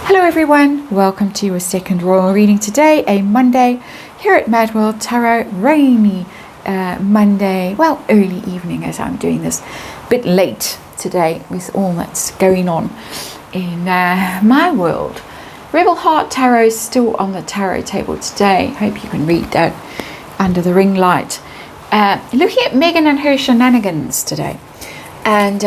Hello everyone, welcome to a second royal reading today, a Monday here at MadWorldTarot, rainy Monday, well early evening as I'm doing this, a bit late today with all that's going on in my world. Rebel Heart Tarot is still on the tarot table today, hope you can read that under the ring light. Looking at Megan and her shenanigans today, and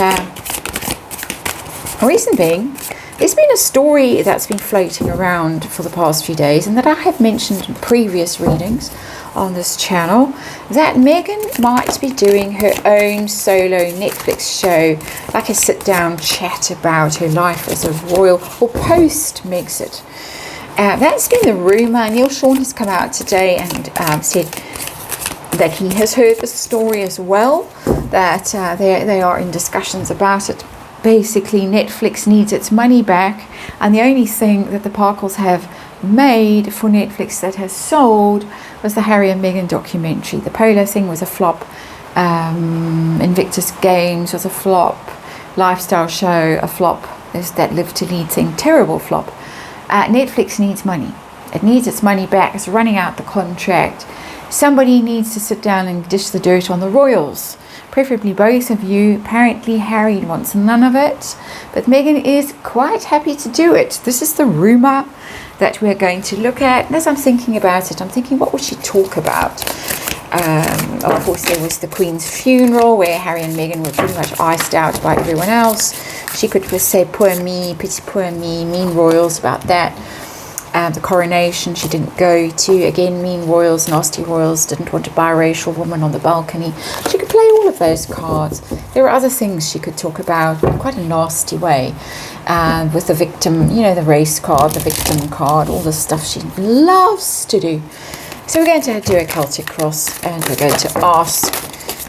reason being, there's been a story that's been floating around for the past few days and that I have mentioned in previous readings on this channel, that Megan might be doing her own solo Netflix show, like a sit-down chat about her life as a royal, or post-Megxit. That's been the rumour. Neil Sean has come out today and said that he has heard the story as well, that they are in discussions about it. Basically, Netflix needs its money back, and the only thing that the Parkles have made for Netflix that has sold was the Harry and Meghan documentary. The Polo thing was a flop, Invictus Games was a flop, Lifestyle Show a flop, there's that Live to Lead thing, terrible flop. Netflix needs money. It needs its money back. It's running out the contract. Somebody needs to sit down and dish the dirt on the royals. Preferably both of you. Apparently Harry wants none of it, but Meghan is quite happy to do it. This is the rumour that we're going to look at. And as I'm thinking about it, I'm thinking, what would she talk about? Of course, there was the Queen's funeral where Harry and Meghan were pretty much iced out by everyone else. She could say, poor me, pity poor me, mean royals about that. The coronation she didn't go to, again, mean royals, nasty royals, didn't want a biracial woman on the balcony. She could play all of those cards. There were other things she could talk about in quite a nasty way, with the victim, you know, the race card, the victim card, all the stuff she loves to do. So we're going to do a Celtic cross, and we're going to ask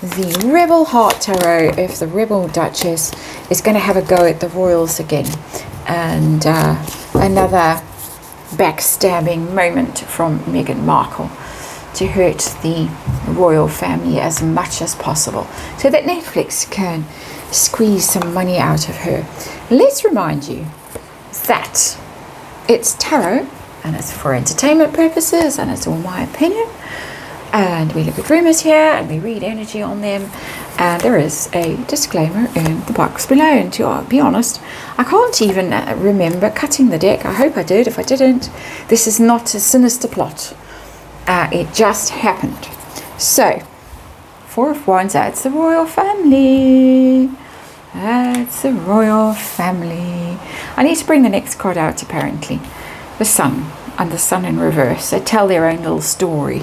the Rebel Heart Tarot if the Rebel Duchess is going to have a go at the royals again, and another backstabbing moment from Meghan Markle to hurt the royal family as much as possible so that Netflix can squeeze some money out of her. Let's remind you that it's tarot and it's for entertainment purposes and it's all my opinion, and we look at rumors here and we read energy on them, and there is a disclaimer in the box below. And to be honest, I can't even remember cutting the deck. I hope I did. If I didn't, this is not a sinister plot. It just happened. So, Four of Wands, that's the royal family. That's the royal family. I need to bring the next card out, apparently. The Sun, and the Sun in reverse. They tell their own little story.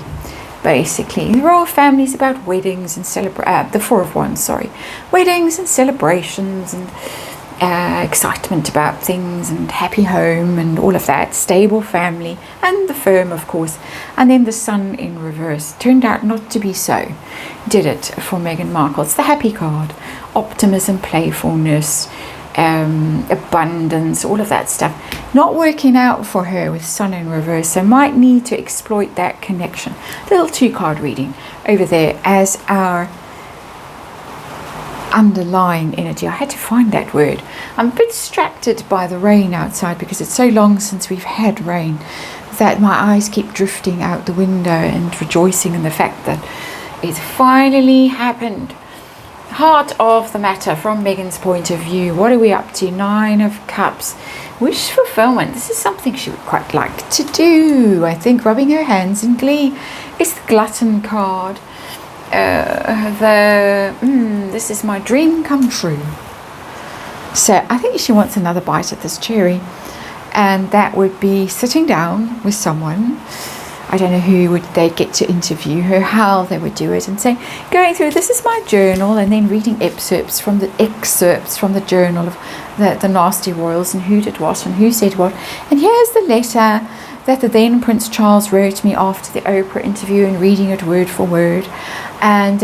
Basically, the royal family is about weddings and the Four of Wands, sorry. Weddings and celebrations and excitement about things and happy home and all of that. Stable family and the firm, of course. And then the Sun in reverse turned out not to be so. Did it for Meghan Markle. It's the happy card. Optimism, playfulness, abundance, all of that stuff. Not working out for her with Sun in reverse, so might need to exploit that connection. Little 2-card reading over there as our underlying energy. I had to find that word. I'm a bit distracted by the rain outside because it's so long since we've had rain that my eyes keep drifting out the window and rejoicing in the fact that it's finally happened. Heart of the matter from Meghan's point of view. What are we up to? 9 of Cups. Wish fulfillment. This is something she would quite like to do. I think rubbing her hands in glee. It's the Glutton card. This is my dream come true. So I think she wants another bite at this cherry. And that would be sitting down with someone. I don't know who would they get to interview her, how they would do it, and saying, going through, this is my journal, and then reading excerpts from the journal of the nasty royals and who did what and who said what. And here's the letter that the then Prince Charles wrote me after the Oprah interview, and reading it word for word. And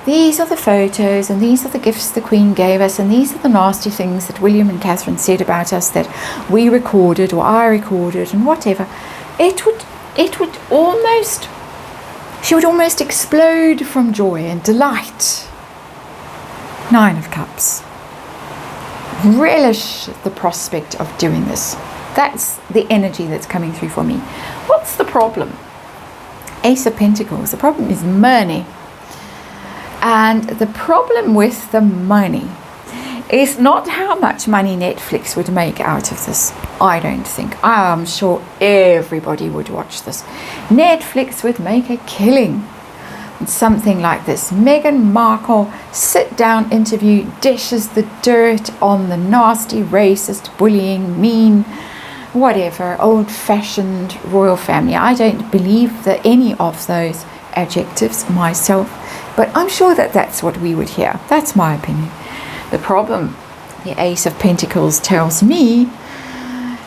these are the photos, and these are the gifts the Queen gave us, and these are the nasty things that William and Catherine said about us that we recorded or I recorded and whatever. She would almost explode from joy and delight. 9 of Cups. Relish the prospect of doing this. That's the energy that's coming through for me. What's the problem? Ace of Pentacles. The problem is money. And the problem with the money is not how much money Netflix would make out of this. I don't think. I'm sure everybody would watch this. Netflix would make a killing. Something like this. Meghan Markle sit-down interview dishes the dirt on the nasty, racist, bullying, mean, whatever, old-fashioned royal family. I don't believe that any of those adjectives myself, but I'm sure that that's what we would hear. That's my opinion. The problem, the Ace of Pentacles tells me,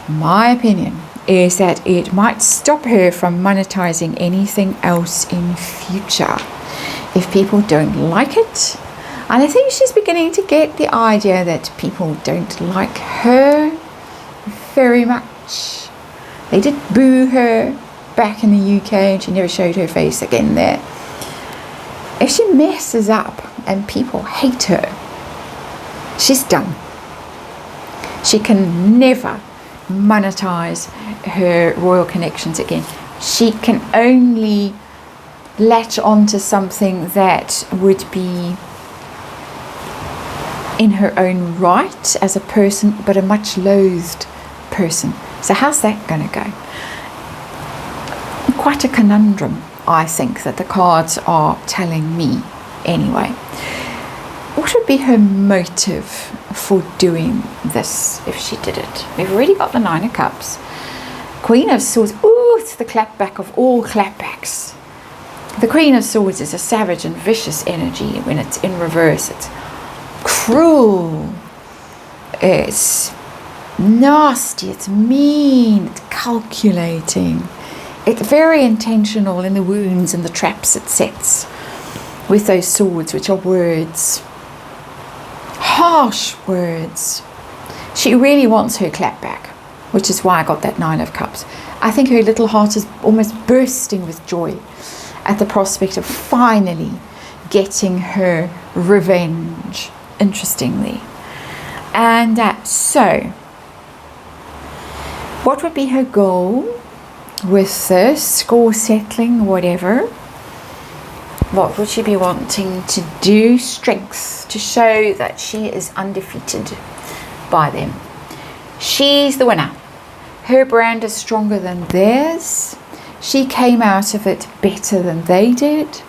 my opinion, is that it might stop her from monetizing anything else in future if people don't like it. And I think she's beginning to get the idea that people don't like her very much. They did boo her back in the UK and she never showed her face again there. If she messes up and people hate her, she's done. She can never monetize her royal connections again. She can only latch onto something that would be in her own right as a person, but a much loathed person. So how's that going to go? Quite a conundrum, I think, that the cards are telling me anyway. What would be her motive for doing this if she did it? We've already got the Nine of Cups. Queen of Swords. Ooh, it's the clapback of all clapbacks. The Queen of Swords is a savage and vicious energy. When it's in reverse, it's cruel. It's nasty. It's mean. It's calculating. It's very intentional in the wounds and the traps it sets with those swords, which are words. Harsh words. She really wants her clap back, which is why I got that Nine of Cups. I think her little heart is almost bursting with joy at the prospect of finally getting her revenge, interestingly. And so, what would be her goal with this? Score settling, whatever. What would she be wanting to do? Strength, to show that she is undefeated by them. She's the winner. Her brand is stronger than theirs. She came out of it better than they did.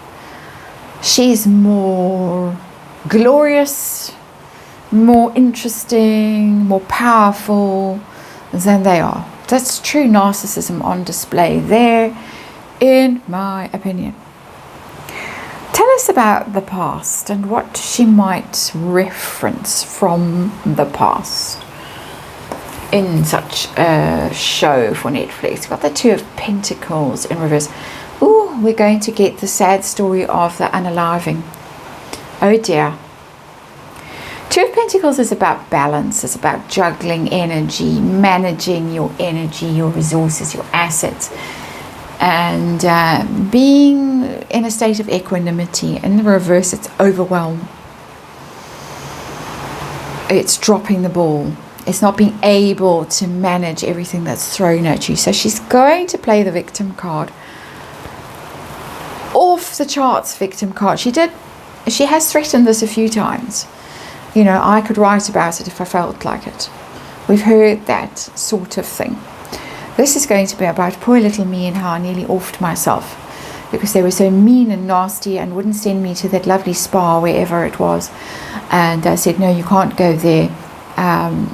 She's more glorious, more interesting, more powerful than they are. That's true narcissism on display there, in my opinion. Tell us about the past and what she might reference from the past in such a show for Netflix. Got the Two of Pentacles in reverse. Ooh, we're going to get the sad story of the unaliving. Oh dear. Two of Pentacles is about balance. It's about juggling energy, managing your energy, your resources, your assets, and being in a state of equanimity. In the reverse, it's overwhelm. It's dropping the ball. It's not being able to manage everything that's thrown at you. So she's going to play the victim card. Off the charts victim card. She has threatened this a few times. You know, I could write about it if I felt like it. We've heard that sort of thing. This is going to be about poor little me and how I nearly offed myself because they were so mean and nasty and wouldn't send me to that lovely spa wherever it was. And I said, no, you can't go there.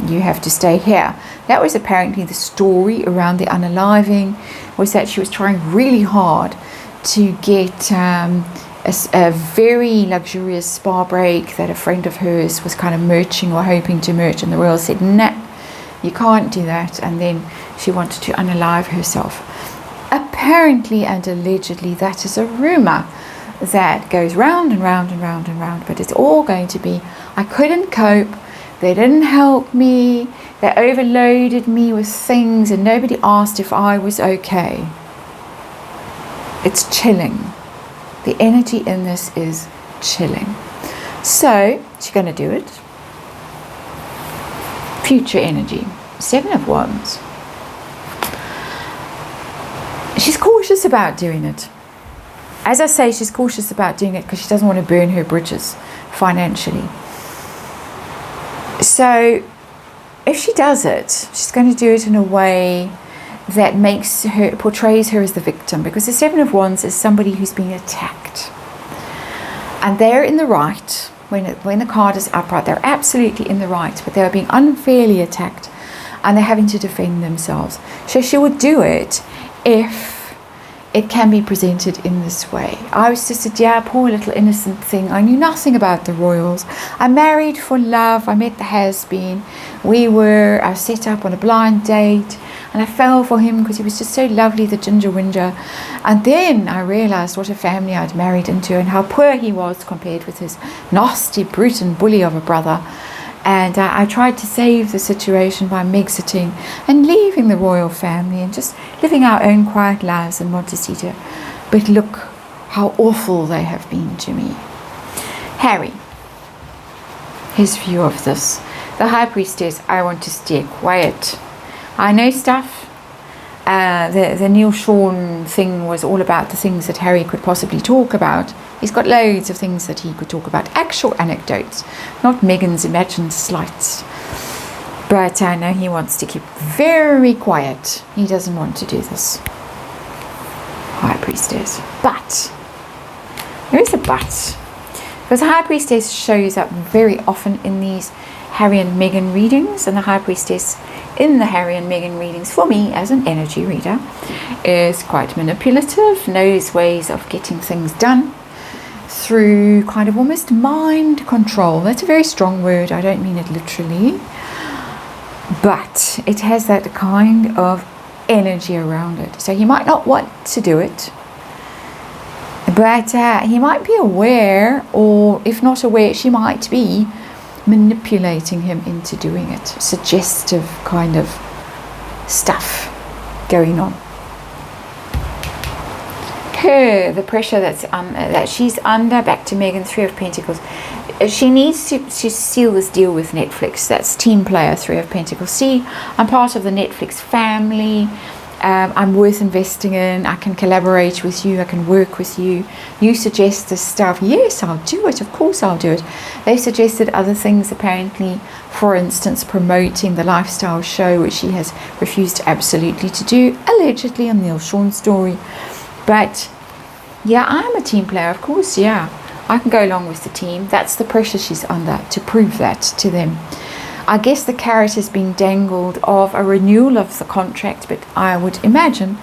You have to stay here. That was apparently the story around the unaliving, was that she was trying really hard to get a very luxurious spa break that a friend of hers was kind of merching or hoping to merch, and the royal said, nah, you can't do that. And then she wanted to unalive herself. Apparently and allegedly, that is a rumor that goes round and round and round and round, but it's all going to be, I couldn't cope, they didn't help me, they overloaded me with things and nobody asked if I was okay. It's chilling. The energy in this is chilling. So she's going to do it. Future energy. 7 of Wands. she's cautious about doing it. As I say, she's cautious about doing it because she doesn't want to burn her bridges financially. So if she does it, she's going to do it in a way that portrays her as the victim, because the Seven of Wands is somebody who's being attacked. And they're in the right. When the card is upright, they're absolutely in the right, but they're being unfairly attacked and they're having to defend themselves. So she would do it if it can be presented in this way. I was just a dear, poor little innocent thing. I knew nothing about the royals. I married for love. I met the has-been. I set up on a blind date, and I fell for him because he was just so lovely, the ginger whinger. And then I realized what a family I'd married into and how poor he was compared with his nasty brute and bully of a brother. And I tried to save the situation by exiting and leaving the royal family and just living our own quiet lives in Montecito. But look how awful they have been to me. Harry, his view of this. The High Priestess, I want to stay quiet. I know stuff. The Neil Sean thing was all about the things that Harry could possibly talk about. He's got loads of things that he could talk about, actual anecdotes, not Meghan's imagined slights. But I know he wants to keep very quiet. He doesn't want to do this. High Priestess. But, there is a but. Because the High Priestess shows up very often in these Harry and Meghan readings, and the High Priestess in the Harry and Meghan readings, for me as an energy reader, is quite manipulative, knows ways of getting things done through kind of almost mind control. That's a very strong word. I don't mean it literally, but it has that kind of energy around it. So he might not want to do it, but he might be aware, or if not aware, she might be manipulating him into doing it. Suggestive kind of stuff going on. The pressure that she's under, back to Meghan, Three of Pentacles. She needs to seal this deal with Netflix. That's team player, Three of Pentacles. See, I'm part of the Netflix family. I'm worth investing in. I can collaborate with you. I can work with you. You suggest this stuff. Yes, I'll do it. Of course I'll do it. They suggested other things, apparently. For instance, promoting the lifestyle show, which she has refused absolutely to do, allegedly, on Neil Sean's story. But yeah, I'm a team player, of course. Yeah, I can go along with the team. That's the pressure she's under, to prove that to them. I guess the carrot is being dangled of a renewal of the contract, but I would imagine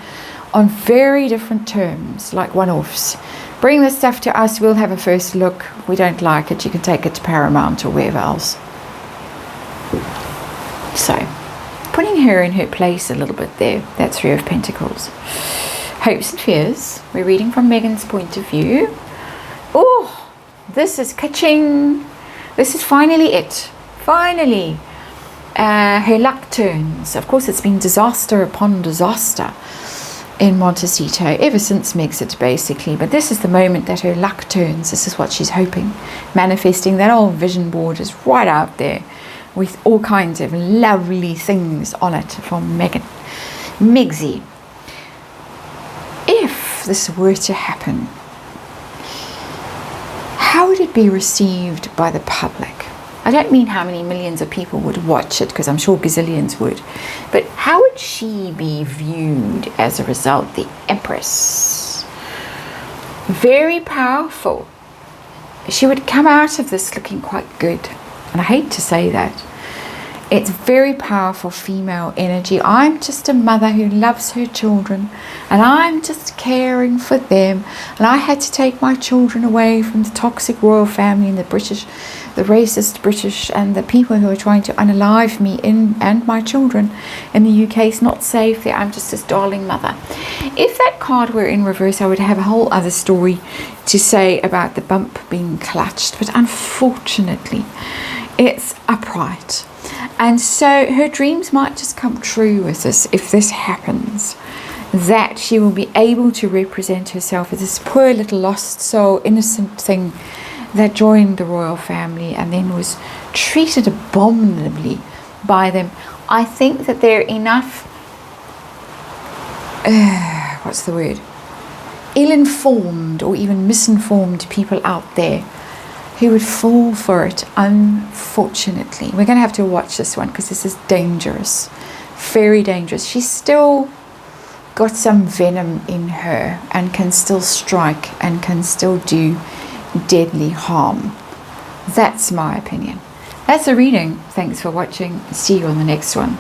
on very different terms, like one-offs. Bring this stuff to us, we'll have a first look. We don't like it, you can take it to Paramount or wherever else. So, putting her in her place a little bit there. That's Three of Pentacles. Hopes and fears. We're reading from Meghan's point of view. Oh, this is catching. This is finally it. Finally, her luck turns. Of course, it's been disaster upon disaster in Montecito ever since Megxit, basically. But this is the moment that her luck turns. This is what she's hoping. Manifesting. That old vision board is right out there with all kinds of lovely things on it from Megxi. If this were to happen, how would it be received by the public? I don't mean how many millions of people would watch it, because I'm sure gazillions would. But how would she be viewed as a result? The Empress. Very powerful. She would come out of this looking quite good. And I hate to say that. It's very powerful female energy. I'm just a mother who loves her children, and I'm just caring for them. And I had to take my children away from the toxic royal family and the racist British, and the people who are trying to unalive me and my children in the UK. It's not safe there. I'm just this darling mother. If that card were in reverse, I would have a whole other story to say about the bump being clutched. But unfortunately, it's upright. And so her dreams might just come true with this, if this happens, that she will be able to represent herself as this poor little lost soul, innocent thing that joined the royal family and then was treated abominably by them. I think that there are enough, what's the word, ill-informed or even misinformed people out there who would fall for it, unfortunately. We're going to have to watch this one because this is dangerous, very dangerous. She's still got some venom in her and can still strike and can still do deadly harm. That's my opinion. That's a reading. Thanks for watching. See you on the next one.